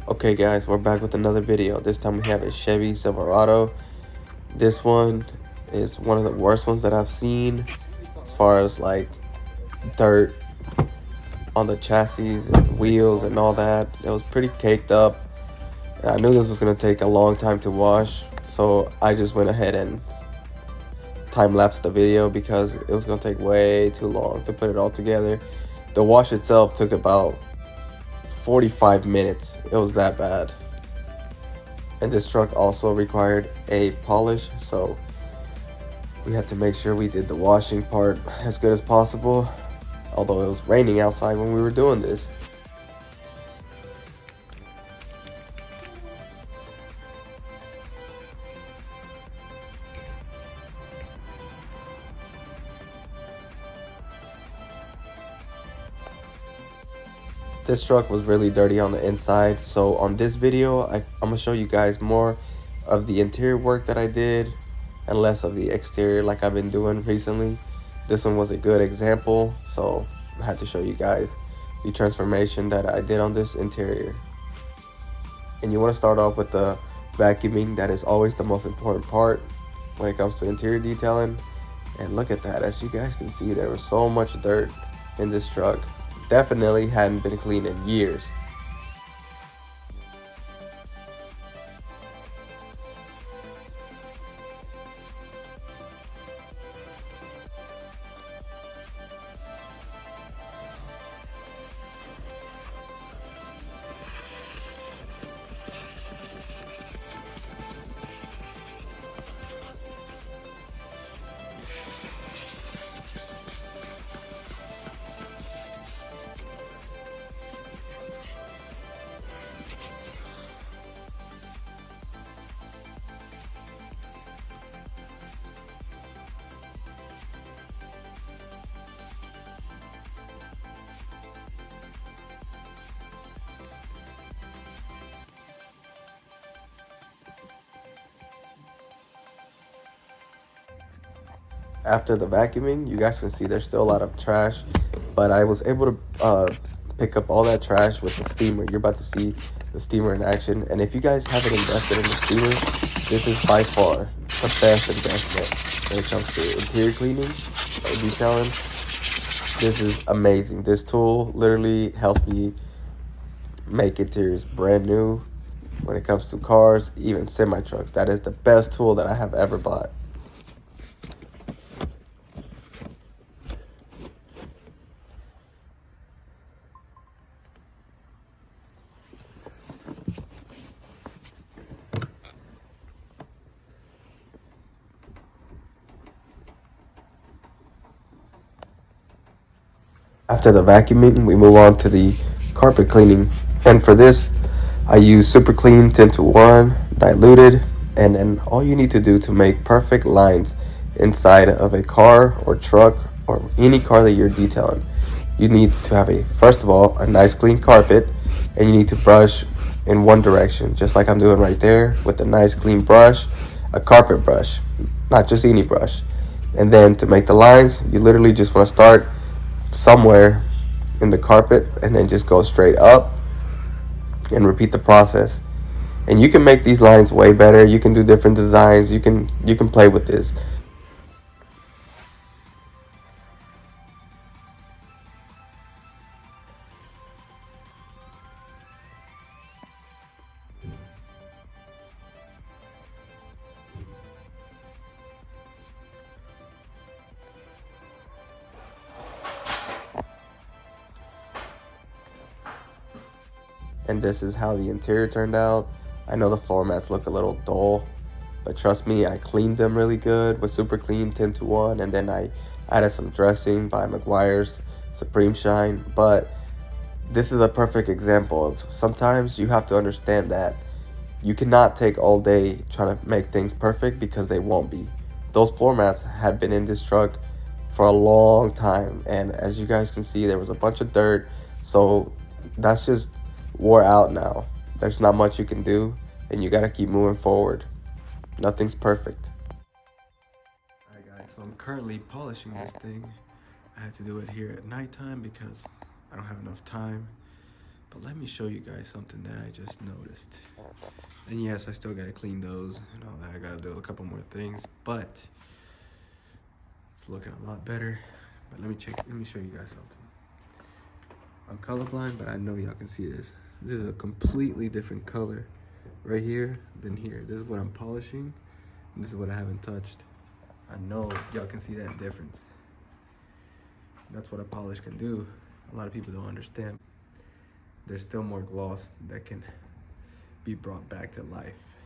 Okay guys, we're back with another video. This time we have a Chevy Silverado. This one is one of the worst ones that I've seen as far as like dirt on the chassis and wheels and all that. It was pretty caked up. And I knew this was going to take a long time to wash, so I just went ahead and time-lapsed the video because it was going to take way too long to put it all together. The wash itself took about 45 minutes. It was that bad. And this truck also required a polish, so we had to make sure we did the washing part as good as possible, although it was raining outside when we were doing this. This truck was really dirty on the inside, so on this video I'm gonna show you guys more of the interior work that I did and less of the exterior like I've been doing recently. This one was a good example, so I had to show you guys the transformation that I did on this interior. And you want to start off with the vacuuming. That is always the most important part when it comes to interior detailing. And look at that, as you guys can see, there was so much dirt in this truck. Definitely hadn't been cleaned in years. After the vacuuming, you guys can see there's still a lot of trash, but I was able to pick up all that trash with the steamer. You're about to see the steamer in action, and if you guys haven't invested in the steamer, this is by far the best investment when it comes to interior cleaning or detailing. This is amazing. This tool literally helped me make interiors brand new when it comes to cars, even semi trucks. That is the best tool that I have ever bought. After the vacuuming, we move on to the carpet cleaning. And for this, I use Super Clean 10 to 1, diluted, and then all you need to do to make perfect lines inside of a car or truck or any car that you're detailing. You need to have first of all, a nice clean carpet, and you need to brush in one direction, just like I'm doing right there with a nice clean brush, a carpet brush, not just any brush. And then to make the lines, you literally just want to start somewhere in the carpet and then just go straight up and repeat the process. And you can make these lines way better. You can do different designs. You can play with this. And this is how the interior turned out. I know the floor mats look a little dull, but trust me, I cleaned them really good with Super Clean 10 to 1, and then I added some dressing by McGuire's Supreme Shine. But this is a perfect example of sometimes you have to understand that you cannot take all day trying to make things perfect, because they won't be. Those floor mats had been in this truck for a long time, and as you guys can see, there was a bunch of dirt, so that's just wore out now. There's not much you can do, and you gotta keep moving forward. Nothing's perfect. Alright guys, so I'm currently polishing this thing. I had to do it here at nighttime because I don't have enough time. But let me show you guys something that I just noticed. And yes, I still gotta clean those and all that. I gotta do a couple more things, but it's looking a lot better. But let me show you guys something. I'm colorblind, but I know y'all can see this. This is a completely different color right here than here. This is what I'm polishing, and this is what I haven't touched. I know y'all can see that difference. That's what a polish can do. A lot of people don't understand. There's still more gloss that can be brought back to life.